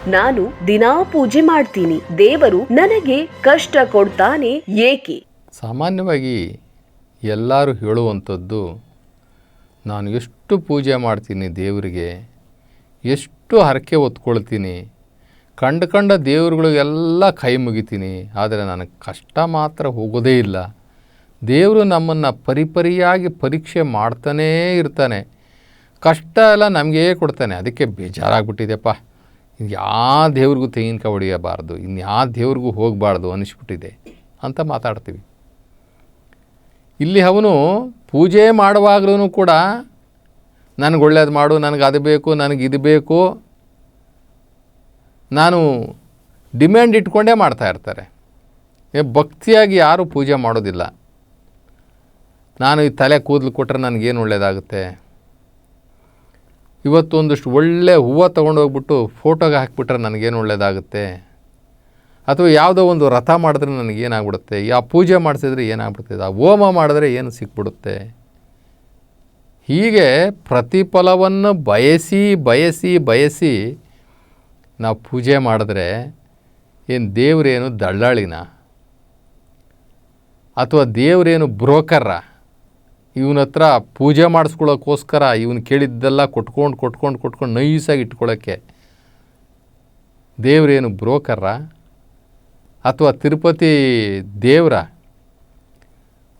ನಾನು ದಿನಾ ಪೂಜೆ ಮಾಡ್ತೀನಿ, ದೇವರು ನನಗೆ ಕಷ್ಟ ಕೊಡ್ತಾನೆ ಏಕೆ? ಸಾಮಾನ್ಯವಾಗಿ ಎಲ್ಲರೂ ಹೇಳುವಂಥದ್ದು, ನಾನು ಎಷ್ಟು ಪೂಜೆ ಮಾಡ್ತೀನಿ ದೇವರಿಗೆ, ಎಷ್ಟು ಹರಕೆ ಹೊತ್ಕೊಳ್ತೀನಿ, ಕಂಡ ದೇವರುಗಳಿಗೆಲ್ಲ ಕೈ ಮುಗಿತೀನಿ, ಆದರೆ ನನಗೆ ಕಷ್ಟ ಮಾತ್ರ ಹೋಗೋದೇ ಇಲ್ಲ. ದೇವರು ನಮ್ಮನ್ನು ಪರಿಪರಿಯಾಗಿ ಪರೀಕ್ಷೆ ಮಾಡ್ತಾನೇ ಇರ್ತಾನೆ, ಕಷ್ಟ ಎಲ್ಲ ನಮಗೇ ಕೊಡ್ತಾನೆ. ಅದಕ್ಕೆ ಬೇಜಾರಾಗ್ಬಿಟ್ಟಿದೆಪ್ಪ, ಯಾವ ದೇವ್ರಿಗೂ ತೆಂಗಿನಕಾಯಿ ಹೊಡೆಯಬಾರ್ದು, ಇನ್ಯಾವ ದೇವ್ರಿಗೂ ಹೋಗಬಾರ್ದು ಅನ್ನಿಸ್ಬಿಟ್ಟಿದೆ ಅಂತ ಮಾತಾಡ್ತೀವಿ. ಇಲ್ಲಿ ಅವನು ಪೂಜೆ ಮಾಡುವಾಗಲೂ ಕೂಡ ನನಗೆ ಒಳ್ಳೇದು ಮಾಡು, ನನಗೆ ಅದು ಬೇಕು, ನನಗೆ ಇದು ಬೇಕು, ನಾನು ಡಿಮ್ಯಾಂಡ್ ಇಟ್ಕೊಂಡೇ ಮಾಡ್ತಾಯಿರ್ತಾರೆ. ಭಕ್ತಿಯಾಗಿ ಯಾರೂ ಪೂಜೆ ಮಾಡೋದಿಲ್ಲ. ನಾನು ಈ ತಲೆ ಕೂದಲು ಕೊಟ್ಟರೆ ನನಗೇನು ಒಳ್ಳೆಯದಾಗುತ್ತೆ, ಇವತ್ತು ಒಂದಷ್ಟು ಒಳ್ಳೆ ಹೂವು ತೊಗೊಂಡೋಗ್ಬಿಟ್ಟು ಫೋಟೋಗೆ ಹಾಕಿಬಿಟ್ರೆ ನನಗೇನು ಒಳ್ಳೆಯದಾಗುತ್ತೆ, ಅಥವಾ ಯಾವುದೋ ಒಂದು ರಥ ಮಾಡಿದ್ರೆ ನನಗೇನಾಗ್ಬಿಡುತ್ತೆ, ಯಾವ ಪೂಜೆ ಮಾಡಿಸಿದ್ರೆ ಏನಾಗ್ಬಿಡ್ತದೆ, ಆ ಹೋಮ ಮಾಡಿದ್ರೆ ಏನು ಸಿಕ್ಬಿಡುತ್ತೆ. ಹೀಗೆ ಪ್ರತಿಫಲವನ್ನು ಬಯಸಿ ಬಯಸಿ ಬಯಸಿ ನಾವು ಪೂಜೆ ಮಾಡಿದ್ರೆ ಏನು ದೇವರೇನು ದಳ್ಳಾಳಿನ, ಅಥವಾ ದೇವರೇನು ಬ್ರೋಕರ್ರ? ಇವನ ಹತ್ರ ಪೂಜೆ ಮಾಡಿಸ್ಕೊಳ್ಳೋಕ್ಕೋಸ್ಕರ ಇವನು ಕೇಳಿದ್ದೆಲ್ಲ ಕೊಟ್ಕೊಂಡು ನೈಸಾಗಿ ಇಟ್ಕೊಳ್ಳೋಕ್ಕೆ ದೇವರೇನು ಬ್ರೋಕರ್ರ? ಅಥವಾ ತಿರುಪತಿ ದೇವರ?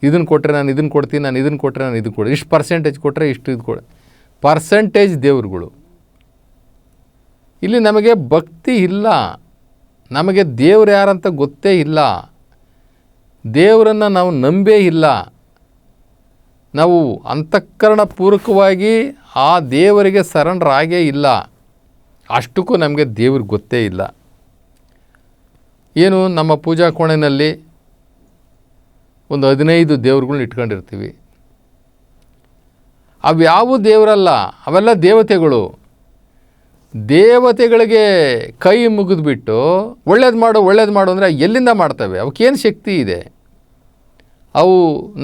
ಇದನ್ನು ಕೊಟ್ಟರೆ ನಾನು ಇದನ್ನು ಕೊಡ್ತೀನಿ, ನಾನು ಇದನ್ನು ಕೊಟ್ಟರೆ ನಾನು ಇದನ್ನು ಕೊಡಿ, ಇಷ್ಟು ಪರ್ಸೆಂಟೇಜ್ ಕೊಟ್ಟರೆ ಇಷ್ಟು ಇದು ಕೊಡಿ, ಪರ್ಸೆಂಟೇಜ್ ದೇವ್ರುಗಳು. ಇಲ್ಲಿ ನಮಗೆ ಭಕ್ತಿ ಇಲ್ಲ, ನಮಗೆ ದೇವ್ರು ಯಾರಂತ ಗೊತ್ತೇ ಇಲ್ಲ, ದೇವರನ್ನು ನಾವು ನಂಬೇ ಇಲ್ಲ, ನಾವು ಅಂತಃಕರಣ ಪೂರ್ವಕವಾಗಿ ಆ ದೇವರಿಗೆ ಸರೆಂಡರ್ ಆಗೇ ಇಲ್ಲ. ಅಷ್ಟಕ್ಕೂ ನಮಗೆ ದೇವ್ರಿಗೆ ಗೊತ್ತೇ ಇಲ್ಲ. ಏನು, ನಮ್ಮ ಪೂಜಾ ಕೋಣೆಯಲ್ಲಿ ಒಂದು 15 ದೇವ್ರುಗಳನ್ನ ಇಟ್ಕೊಂಡಿರ್ತೀವಿ. ಅವ್ಯಾವ ದೇವರಲ್ಲ, ಅವೆಲ್ಲ ದೇವತೆಗಳು. ದೇವತೆಗಳಿಗೆ ಕೈ ಮುಗಿದ್ಬಿಟ್ಟು ಒಳ್ಳೇದು ಮಾಡು ಅಂದರೆ ಎಲ್ಲಿಂದ ಮಾಡ್ತವೆ? ಅವಕ್ಕೇನು ಶಕ್ತಿ ಇದೆ? ಅವು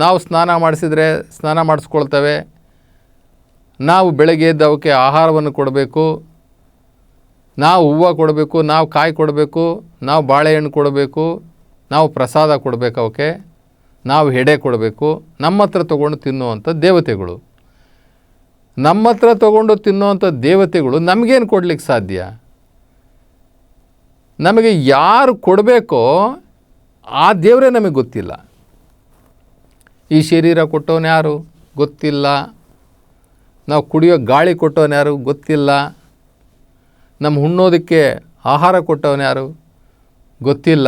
ನಾವು ಸ್ನಾನ ಮಾಡಿಸಿದ್ರೆ ಸ್ನಾನ ಮಾಡಿಸ್ಕೊಳ್ತವೆ, ನಾವು ಬೆಳಗ್ಗೆ ಎದ್ದು ಅವಕ್ಕೆ ಆಹಾರವನ್ನು ಕೊಡಬೇಕು, ನಾವು ಹೂವು ಕೊಡಬೇಕು, ನಾವು ಕಾಯಿ ಕೊಡಬೇಕು, ನಾವು ಬಾಳೆಹಣ್ಣು ಕೊಡಬೇಕು, ನಾವು ಪ್ರಸಾದ ಕೊಡಬೇಕು ಅವಕ್ಕೆ, ನಾವು ಎಡೆ ಕೊಡಬೇಕು. ನಮ್ಮ ಹತ್ರ ತೊಗೊಂಡು ತಿನ್ನುವಂಥ ದೇವತೆಗಳು, ನಮ್ಮ ಹತ್ರ ತೊಗೊಂಡು ತಿನ್ನುವಂಥ ದೇವತೆಗಳು ನಮಗೇನು ಕೊಡ್ಲಿಕ್ಕೆ ಸಾಧ್ಯ? ನಮಗೆ ಯಾರು ಕೊಡಬೇಕೋ ಆ ದೇವರೇ ನಮಗೆ ಗೊತ್ತಿಲ್ಲ. ಈ ಶರೀರ ಕೊಟ್ಟವನು ಯಾರು ಗೊತ್ತಿಲ್ಲ, ನಾವು ಕುಡಿಯೋ ಗಾಳಿ ಕೊಟ್ಟವನು ಯಾರು ಗೊತ್ತಿಲ್ಲ, ನಮ್ಮ ಉಣ್ಣೋದಕ್ಕೆ ಆಹಾರ ಕೊಟ್ಟವನು ಯಾರು ಗೊತ್ತಿಲ್ಲ,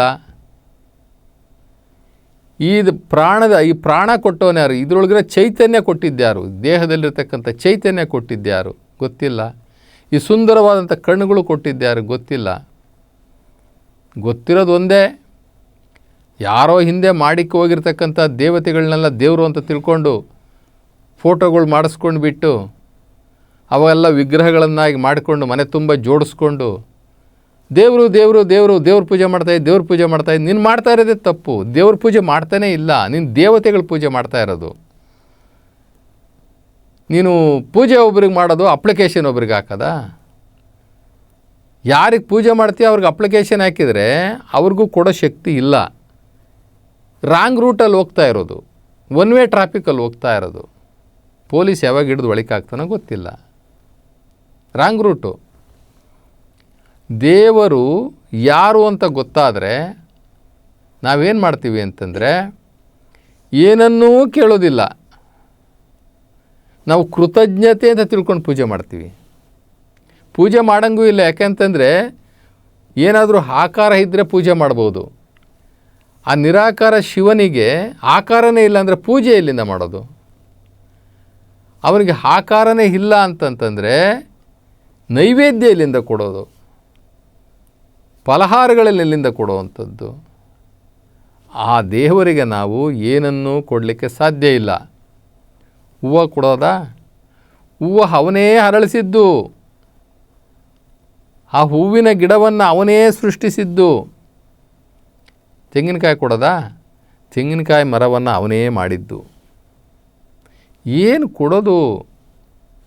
ಈ ಪ್ರಾಣ ಕೊಟ್ಟವನು ಯಾರು, ಇದರೊಳಗಿರೋ ಚೈತನ್ಯ ಕೊಟ್ಟಿದ್ದ್ಯಾರು, ದೇಹದಲ್ಲಿರ್ತಕ್ಕಂಥ ಚೈತನ್ಯ ಕೊಟ್ಟಿದ್ದ್ಯಾರು ಗೊತ್ತಿಲ್ಲ, ಈ ಸುಂದರವಾದಂಥ ಕಣ್ಣುಗಳು ಕೊಟ್ಟಿದ್ದ್ಯಾರು ಗೊತ್ತಿಲ್ಲ. ಗೊತ್ತಿರೋದು ಒಂದೇ, ಯಾರೋ ಹಿಂದೆ ಮಾಡಿಕ್ಕೆ ಹೋಗಿರ್ತಕ್ಕಂಥ ದೇವತೆಗಳನ್ನೆಲ್ಲ ದೇವರು ಅಂತ ತಿಳ್ಕೊಂಡು ಫೋಟೋಗಳು ಮಾಡಿಸ್ಕೊಂಡು ಬಿಟ್ಟು ಅವೆಲ್ಲ ವಿಗ್ರಹಗಳನ್ನಾಗಿ ಮಾಡಿಕೊಂಡು ಮನೆ ತುಂಬ ಜೋಡಿಸ್ಕೊಂಡು ದೇವ್ರ ಪೂಜೆ ಮಾಡ್ತಾಯಿದ್ದು ನೀನು ಮಾಡ್ತಾ ಇರೋದೇ ತಪ್ಪು. ದೇವ್ರ ಪೂಜೆ ಮಾಡ್ತಾನೇ ಇಲ್ಲ, ನೀನು ದೇವತೆಗಳ ಪೂಜೆ ಮಾಡ್ತಾ ಇರೋದು. ನೀನು ಪೂಜೆ ಒಬ್ರಿಗೆ ಮಾಡೋದು, ಅಪ್ಲಿಕೇಶನ್ ಒಬ್ರಿಗೆ ಹಾಕೋದಾ? ಯಾರಿಗೆ ಪೂಜೆ ಮಾಡ್ತೀಯ ಅವ್ರಿಗೆ ಅಪ್ಲಿಕೇಶನ್ ಹಾಕಿದರೆ ಅವ್ರಿಗೂ ಕೊಡೋ ಶಕ್ತಿ ಇಲ್ಲ. ರಾಂಗ್ ರೂಟಲ್ಲಿ ಹೋಗ್ತಾ ಇರೋದು, ಒನ್ ವೇ ಟ್ರಾಫಿಕಲ್ಲಿ ಹೋಗ್ತಾ ಇರೋದು. ಪೊಲೀಸ್ ಯಾವಾಗ ಹಿಡಿದು ಒಳಕ್ಕೆ ಹಾಕ್ತಾನೋ ಗೊತ್ತಿಲ್ಲ, ರಾಂಗ್ ರೂಟು. ದೇವರು ಯಾರು ಅಂತ ಗೊತ್ತಾದರೆ ನಾವೇನು ಮಾಡ್ತೀವಿ ಅಂತಂದರೆ ಏನನ್ನೂ ಕೇಳೋದಿಲ್ಲ, ನಾವು ಕೃತಜ್ಞತೆ ಅಂತ ತಿಳ್ಕೊಂಡು ಪೂಜೆ ಮಾಡ್ತೀವಿ. ಪೂಜೆ ಮಾಡೋಂಗೂ ಇಲ್ಲ, ಯಾಕೆಂತಂದರೆ ಏನಾದರೂ ಆಕಾರ ಇದ್ದರೆ ಪೂಜೆ ಮಾಡ್ಬೋದು. ಆ ನಿರಾಕಾರ ಶಿವನಿಗೆ ಆಕಾರನೇ ಇಲ್ಲ ಅಂದರೆ ಪೂಜೆ ಎಲ್ಲಿಂದ ಮಾಡೋದು? ಅವನಿಗೆ ಆಕಾರನೇ ಇಲ್ಲ ಅಂತಂತಂದರೆ ನೈವೇದ್ಯ ಎಲ್ಲಿಂದ ಕೊಡೋದು? ಫಲಹಾರಗಳಲ್ಲಿ ಎಲ್ಲಿಂದ ಕೊಡುವಂಥದ್ದು? ಆ ದೇವರಿಗೆ ನಾವು ಏನನ್ನೂ ಕೊಡಲಿಕ್ಕೆ ಸಾಧ್ಯ ಇಲ್ಲ. ಹೂವು ಕೊಡೋದಾ? ಹೂವು ಅವನೇ ಅರಳಿಸಿದ್ದು, ಆ ಹೂವಿನ ಗಿಡವನ್ನು ಅವನೇ ಸೃಷ್ಟಿಸಿದ್ದು. ತೆಂಗಿನಕಾಯಿ ಕೊಡೋದಾ? ತೆಂಗಿನಕಾಯಿ ಮರವನ್ನು ಅವನೇ ಮಾಡಿದ್ದು. ಏನು ಕೊಡೋದು?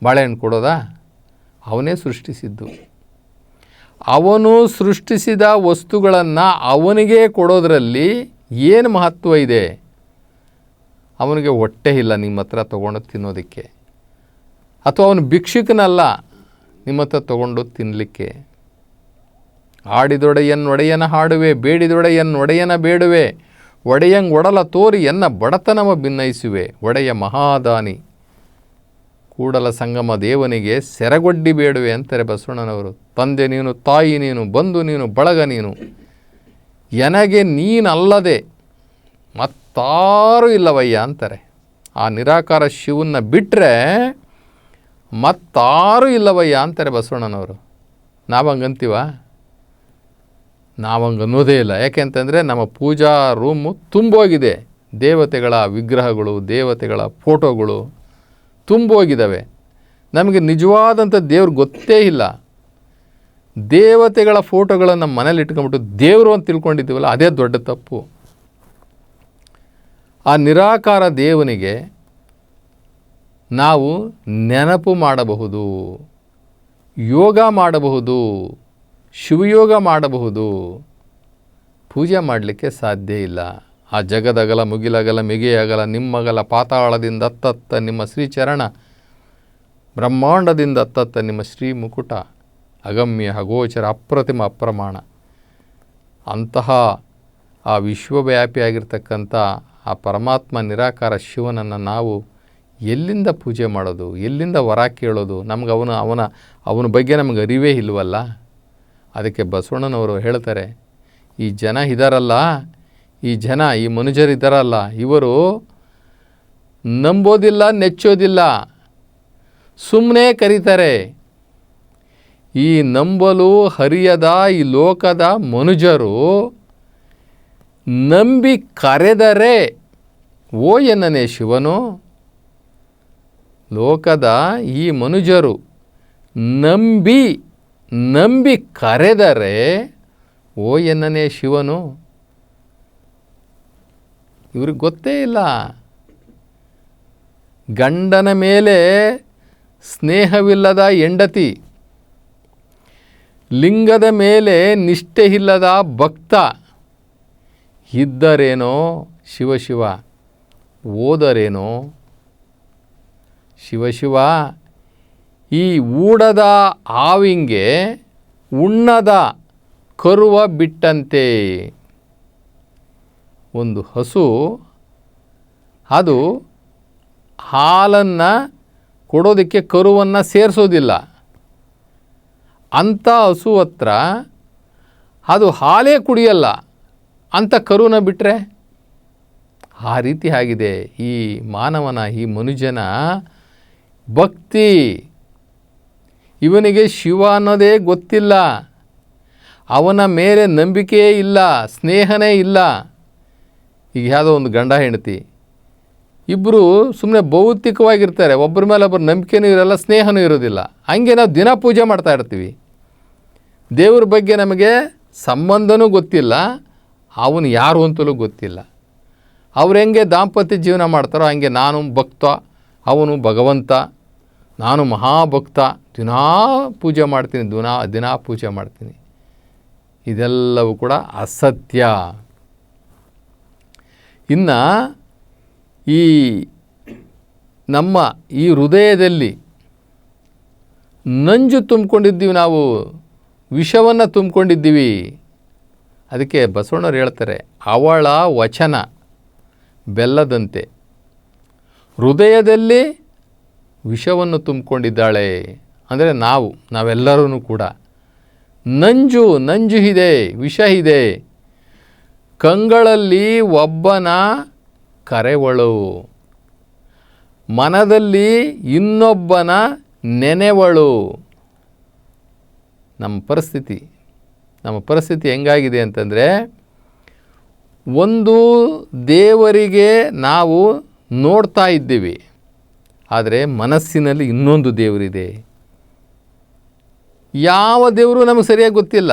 ಬಾಳೆಹಣ್ಣು ಕೊಡೋದಾ? ಅವನೇ ಸೃಷ್ಟಿಸಿದ್ದು. ಅವನು ಸೃಷ್ಟಿಸಿದ ವಸ್ತುಗಳನ್ನು ಅವನಿಗೆ ಕೊಡೋದರಲ್ಲಿ ಏನು ಮಹತ್ವ ಇದೆ? ಅವನಿಗೆ ಹೊಟ್ಟೆ ಇಲ್ಲ ನಿಮ್ಮ ಹತ್ರ ತೊಗೊಂಡು ತಿನ್ನೋದಕ್ಕೆ, ಅಥವಾ ಅವನು ಭಿಕ್ಷುಕನಲ್ಲ ನಿಮ್ಮ ಹತ್ರ ತೊಗೊಂಡು ತಿನ್ನಲಿಕ್ಕೆ. ಆಡಿದೊಡೆಯನ್ನೊಡೆಯನ ಹಾಡುವೆ, ಬೇಡಿದೊಡೆಯನ್ನೊಡೆಯನ ಬೇಡುವೆ, ಒಡೆಯಂಗೆ ಒಡಲ ತೋರಿ ಎನ್ನ ಬಡತನವ ಭಿನ್ನಯಿಸುವೆ. ಒಡೆಯ ಮಹಾದಾನಿ ಕೂಡಲ ಸಂಗಮ ದೇವನಿಗೆ ಸೆರಗೊಡ್ಡಿ ಬೇಡುವೆ ಅಂತಾರೆ ಬಸವಣ್ಣನವರು. ತಂದೆ ನೀನು, ತಾಯಿ ನೀನು, ಬಂಧು ನೀನು, ಬಳಗ ನೀನು, ಎನಗೆ ನೀನಲ್ಲದೆ ಮತ್ತಾರೂ ಇಲ್ಲವಯ್ಯ ಅಂತಾರೆ. ಆ ನಿರಾಕಾರ ಶಿವನ್ನ ಬಿಟ್ಟರೆ ಮತ್ತಾರೂ ಇಲ್ಲವಯ್ಯ ಅಂತಾರೆ ಬಸವಣ್ಣನವರು. ನಾವು ಹಂಗಂತೀವ? ನಾವು ಹಂಗೆ ಅನ್ನೋದೇ ಇಲ್ಲ. ಯಾಕೆಂತಂದರೆ ನಮ್ಮ ಪೂಜಾ ರೂಮು ತುಂಬೋಗಿದೆ, ದೇವತೆಗಳ ವಿಗ್ರಹಗಳು, ದೇವತೆಗಳ ಫೋಟೋಗಳು ತುಂಬೋಗಿದ್ದಾವೆ. ನಮಗೆ ನಿಜವಾದಂಥ ದೇವ್ರು ಗೊತ್ತೇ ಇಲ್ಲ. ದೇವತೆಗಳ ಫೋಟೋಗಳನ್ನು ಮನೇಲಿ ಇಟ್ಕೊಂಡ್ಬಿಟ್ಟು ದೇವರು ಅಂತ ತಿಳ್ಕೊಂಡಿದ್ದೀವಲ್ಲ, ಅದೇ ದೊಡ್ಡ ತಪ್ಪು. ಆ ನಿರಾಕಾರ ದೇವನಿಗೆ ನಾವು ನೆನಪು ಮಾಡಬಹುದು, ಯೋಗ ಮಾಡಬಹುದು, ಶಿವಯೋಗ ಮಾಡಬಹುದು, ಪೂಜೆ ಮಾಡಲಿಕ್ಕೆ ಸಾಧ್ಯ ಇಲ್ಲ. ಆ ಜಗದಗಲ ಮುಗಿಲಗಲ ಮಿಗೆಯಗಲ ನಿಮ್ಮಗಲ ಪಾತಾಳದಿಂದ ಅತ್ತತ್ತ ನಿಮ್ಮ ಶ್ರೀಚರಣ, ಬ್ರಹ್ಮಾಂಡದಿಂದ ಅತ್ತತ್ತ ನಿಮ್ಮ ಶ್ರೀ ಮುಕುಟ, ಅಗಮ್ಯ ಅಗೋಚರ ಅಪ್ರತಿಮ ಅಪ್ರಮಾಣ. ಅಂತಹ ಆ ವಿಶ್ವವ್ಯಾಪಿಯಾಗಿರ್ತಕ್ಕಂಥ ಆ ಪರಮಾತ್ಮ ನಿರಾಕಾರ ಶಿವನನ್ನು ನಾವು ಎಲ್ಲಿಂದ ಪೂಜೆ ಮಾಡೋದು, ಎಲ್ಲಿಂದ ವರ ಕೇಳೋದು? ನಮ್ಗೆ ಅವನ ಬಗ್ಗೆ ನಮಗೆ ಅರಿವೇ ಇಲ್ವಲ್ಲ. ಅದಕ್ಕೆ ಬಸವಣ್ಣನವರು ಹೇಳ್ತಾರೆ, ಈ ಜನ ಇದ್ದಾರಲ್ಲ, ಈ ಮನುಜರಿದ್ದಾರಲ್ಲ, ಇವರು ನಂಬೋದಿಲ್ಲ, ನೆಚ್ಚೋದಿಲ್ಲ, ಸುಮ್ಮನೆ ಕರೀತಾರೆ. ಈ ನಂಬಲು ಹರಿಯದ ಈ ಲೋಕದ ಮನುಜರು ನಂಬಿ ಕರೆದರೆ ಓ ಎನ್ನನೇ ಶಿವನು. ಲೋಕದ ಈ ಮನುಜರು ನಂಬಿ ಕರೆದರೆ ಓ ಎನ್ನನೇ ಶಿವನು. ಇವ್ರಿಗೆ ಗೊತ್ತೇ ಇಲ್ಲ. ಗಂಡನ ಮೇಲೆ ಸ್ನೇಹವಿಲ್ಲದ ಹೆಂಡತಿ, ಲಿಂಗದ ಮೇಲೆ ನಿಷ್ಠೆ ಇಲ್ಲದ ಭಕ್ತ ಇದ್ದರೇನೋ ಶಿವ, ಓದರೇನೋ ಶಿವ. ಈ ಊಡದ ಹಾವಿಂಗೆ ಉಣ್ಣದ ಕರುವ ಬಿಟ್ಟಂತೆ. ಒಂದು ಹಸು ಅದು ಹಾಲನ್ನು ಕೊಡೋದಕ್ಕೆ ಕರುವನ್ನು ಸೇರಿಸೋದಿಲ್ಲ. ಅಂಥ ಹಸು ಹತ್ರ ಅದು ಹಾಲೇ ಕುಡಿಯಲ್ಲ, ಅಂಥ ಕರುನ ಬಿಟ್ಟರೆ. ಆ ರೀತಿ ಆಗಿದೆ ಈ ಮಾನವನ, ಈ ಮನುಜನ ಭಕ್ತಿ. ಇವನಿಗೆ ಶಿವ ಅನ್ನೋದೇ ಗೊತ್ತಿಲ್ಲ, ಅವನ ಮೇಲೆ ನಂಬಿಕೆಯೇ ಇಲ್ಲ, ಸ್ನೇಹನೇ ಇಲ್ಲ. ಈಗ ಯಾವುದೋ ಒಂದು ಗಂಡ ಹೆಂಡತಿ ಇಬ್ಬರು ಸುಮ್ಮನೆ ಭೌತಿಕವಾಗಿರ್ತಾರೆ, ಒಬ್ಬರ ಮೇಲೆ ಒಬ್ಬರು ನಂಬಿಕೆನೂ ಇರೋಲ್ಲ, ಸ್ನೇಹನೂ ಇರೋದಿಲ್ಲ. ಹಂಗೆ ನಾವು ದಿನ ಪೂಜೆ ಮಾಡ್ತಾ ಇರ್ತೀವಿ, ದೇವ್ರ ಬಗ್ಗೆ ನಮಗೆ ಸಂಬಂಧನೂ ಗೊತ್ತಿಲ್ಲ, ಅವನು ಯಾರು ಅಂತಲೂ ಗೊತ್ತಿಲ್ಲ. ಅವ್ರು ಹೆಂಗೆ ದಾಂಪತ್ಯ ಜೀವನ ಮಾಡ್ತಾರೋ ಹಂಗೆ ನಾನು ಭಕ್ತ, ಅವನು ಭಗವಂತ, ನಾನು ಮಹಾಭಕ್ತ, ದಿನಾ ಪೂಜೆ ಮಾಡ್ತೀನಿ, ದಿನಾ ಪೂಜೆ ಮಾಡ್ತೀನಿ. ಇದೆಲ್ಲವೂ ಕೂಡ ಅಸತ್ಯ. ಇನ್ನು ನಮ್ಮ ಈ ಹೃದಯದಲ್ಲಿ ನಂಜು ತುಂಬಿಕೊಂಡಿದ್ದೀವಿ, ನಾವು ವಿಷವನ್ನು ತುಂಬಿಕೊಂಡಿದ್ದೀವಿ. ಅದಕ್ಕೆ ಬಸವಣ್ಣವ್ರು ಹೇಳ್ತಾರೆ, ಅವಳ ವಚನ ಬೆಲ್ಲದಂತೆ ಹೃದಯದಲ್ಲಿ ವಿಷವನ್ನು ತುಂಬಿಕೊಂಡಿದ್ದಾಳೆ. ಅಂದರೆ ನಾವೆಲ್ಲರೂ ಕೂಡ ನಂಜು ಇದೆ, ವಿಷ ಇದೆ. ಕಂಗಳಲ್ಲಿ ಒಬ್ಬನ ಕರೆವಳು, ಮನದಲ್ಲಿ ಇನ್ನೊಬ್ಬನ ನೆನೆವಳು. ನಮ್ಮ ಪರಿಸ್ಥಿತಿ ಹೆಂಗಾಗಿದೆ ಅಂತಂದರೆ, ಒಂದು ದೇವರಿಗೆ ನಾವು ನೋಡ್ತಾ ಇದ್ದೀವಿ, ಆದರೆ ಮನಸ್ಸಿನಲ್ಲಿ ಇನ್ನೊಂದು ದೇವರಿದೆ. ಯಾವ ದೇವರು ನಮಗೆ ಸರಿಯಾಗಿ ಗೊತ್ತಿಲ್ಲ.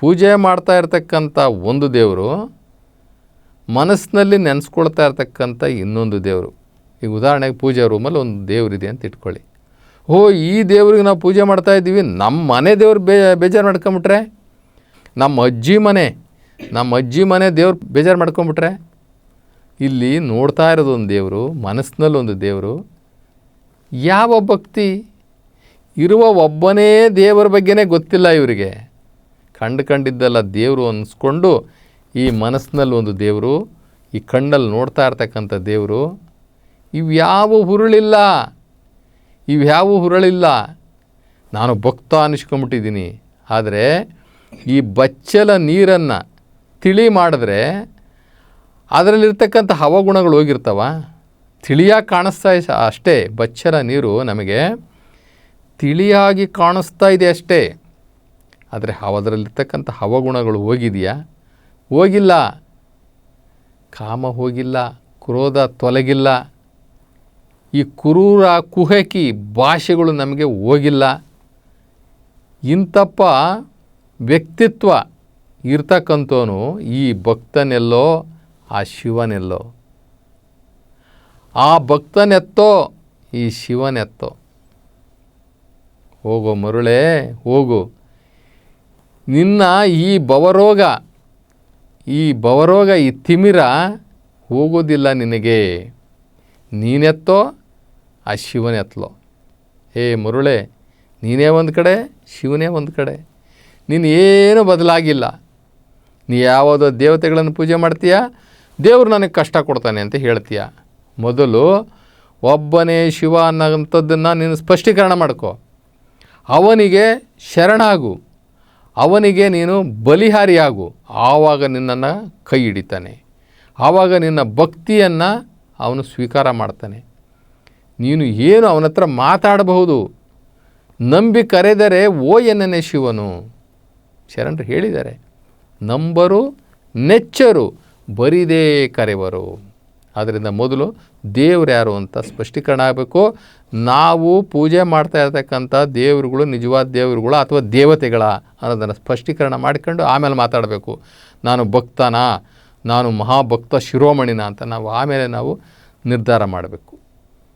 ಪೂಜೆ ಮಾಡ್ತಾ ಇರ್ತಕ್ಕಂಥ ಒಂದು ದೇವರು, ಮನಸ್ಸಿನಲ್ಲಿ ನೆನೆಸ್ಕೊಳ್ತಾ ಇರ್ತಕ್ಕಂಥ ಇನ್ನೊಂದು ದೇವರು. ಈಗ ಉದಾಹರಣೆಗೆ ಪೂಜಾ ರೂಮಲ್ಲಿ ಒಂದು ದೇವರಿದೆ ಅಂತ ಇಟ್ಕೊಳ್ಳಿ. ಓ ಈ ದೇವ್ರಿಗೆ ನಾವು ಪೂಜೆ ಮಾಡ್ತಾ ಇದ್ದೀವಿ, ನಮ್ಮ ಮನೆ ದೇವ್ರು ಬೇಜಾರು ಮಾಡ್ಕೊಂಬಿಟ್ರೆ, ನಮ್ಮ ಅಜ್ಜಿ ಮನೆ ದೇವ್ರು ಬೇಜಾರು ಮಾಡ್ಕೊಂಬಿಟ್ರೆ. ಇಲ್ಲಿ ನೋಡ್ತಾ ಇರೋದು ಒಂದು ದೇವರು, ಮನಸ್ಸಿನಲ್ಲಿ ಒಂದು ದೇವರು. ಯಾವ ಭಕ್ತಿ? ಇರುವ ಒಬ್ಬನೇ ದೇವರ ಬಗ್ಗೆನೇ ಗೊತ್ತಿಲ್ಲ ಇವರಿಗೆ. ಕಂಡಿದ್ದಲ್ಲ ದೇವರು ಅನ್ನಿಸ್ಕೊಂಡು ಈ ಮನಸ್ಸಿನಲ್ಲಿ ಒಂದು ದೇವರು, ಈ ಕಣ್ಣಲ್ಲಿ ನೋಡ್ತಾ ಇರ್ತಕ್ಕಂಥ ದೇವರು. ಇವ್ಯಾವ ಹುರುಳಿಲ್ಲ. ನಾನು ಭಕ್ತ ಅನ್ನಿಸ್ಕೊಂಬಿಟ್ಟಿದ್ದೀನಿ. ಆದರೆ ಈ ಬಚ್ಚಲ ನೀರನ್ನು ತಿಳಿ ಮಾಡಿದ್ರೆ ಅದರಲ್ಲಿರ್ತಕ್ಕಂಥ ಹವಗುಣಗಳು ಹೋಗಿರ್ತಾವ. ತಿಳಿಯಾಗಿ ಕಾಣಿಸ್ತಾ ಅಷ್ಟೇ. ಬಚ್ಚಲ ನೀರು ನಮಗೆ ತಿಳಿಯಾಗಿ ಕಾಣಿಸ್ತಾ ಇದೆ ಅಷ್ಟೇ. ಆದರೆ ಅದರಲ್ಲಿರ್ತಕ್ಕಂಥ ಹವಗುಣಗಳು ಹೋಗಿದೆಯಾ? ಹೋಗಿಲ್ಲ. ಕಾಮ ಹೋಗಿಲ್ಲ, ಕ್ರೋಧ ತೊಲಗಿಲ್ಲ, ಈ ಕ್ರೂರ ಕುಹಕಿ ಭಾಷೆಗಳು ನಮಗೆ ಹೋಗಿಲ್ಲ. ಇಂಥಪ್ಪ ವ್ಯಕ್ತಿತ್ವ ಇರ್ತಕ್ಕಂಥವನು ಈ ಭಕ್ತನೆಲ್ಲೋ, ಆ ಶಿವನೆಲ್ಲೋ. ಆ ಭಕ್ತನೆತ್ತೋ, ಈ ಶಿವನೆತ್ತೋ. ಹೋಗೋ ಮರುಳೇ ಹೋಗು. ನಿನ್ನ ಈ ಭವರೋಗ, ಈ ತಿಮಿರ ಹೋಗೋದಿಲ್ಲ ನಿನಗೆ. ನೀನೆತ್ತೋ, ಆ ಶಿವನೆತ್ತಲೋ. ಏ ಮರುಳೇ, ನೀನೇ ಒಂದು ಕಡೆ, ಶಿವನೇ ಒಂದು ಕಡೆ. ನೀನು ಏನೂ ಬದಲಾಗಿಲ್ಲ. ನೀ ಯಾವುದೋ ದೇವತೆಗಳನ್ನು ಪೂಜೆ ಮಾಡ್ತೀಯ, ದೇವರು ನನಗೆ ಕಷ್ಟ ಕೊಡ್ತಾನೆ ಅಂತ ಹೇಳ್ತೀಯ. ಮೊದಲು ಒಬ್ಬನೇ ಶಿವ ಅನ್ನೋಂಥದ್ದನ್ನು ನೀನು ಸ್ಪಷ್ಟೀಕರಣ ಮಾಡ್ಕೋ. ಅವನಿಗೆ ಶರಣಾಗು, ಅವನಿಗೆ ನೀನು ಬಲಿಹಾರಿಯಾಗು. ಆವಾಗ ನಿನ್ನನ್ನು ಕೈ ಹಿಡಿತಾನೆ, ಆವಾಗ ನಿನ್ನ ಭಕ್ತಿಯನ್ನು ಅವನು ಸ್ವೀಕಾರ ಮಾಡ್ತಾನೆ. ನೀನು ಏನು ಅವನ ಹತ್ರ ಮಾತಾಡಬಹುದು. ನಂಬಿ ಕರೆದರೆ ಓ ಎನ್ನನೇ ಶಿವನು. ಶರಣರು ಹೇಳಿದ್ದಾರೆ, ನಂಬರು ನೆಚ್ಚರು ಬರಿದೇ ಕರೆವರು. ಆದ್ದರಿಂದ ಮೊದಲು ದೇವ್ರು ಯಾರು ಅಂತ ಸ್ಪಷ್ಟೀಕರಣ ಆಗಬೇಕು. ನಾವು ಪೂಜೆ ಮಾಡ್ತಾ ಇರ್ತಕ್ಕಂಥ ದೇವರುಗಳು ನಿಜವಾದ ದೇವರುಗಳ ಅಥವಾ ದೇವತೆಗಳ ಅನ್ನೋದನ್ನು ಸ್ಪಷ್ಟೀಕರಣ ಮಾಡಿಕೊಂಡು ಆಮೇಲೆ ಮಾತಾಡಬೇಕು. ನಾನು ಭಕ್ತನಾ, ನಾನು ಮಹಾಭಕ್ತ ಶಿರೋಮಣಿನ ಅಂತ ನಾವು ಆಮೇಲೆ ನಾವು ನಿರ್ಧಾರ ಮಾಡಬೇಕು.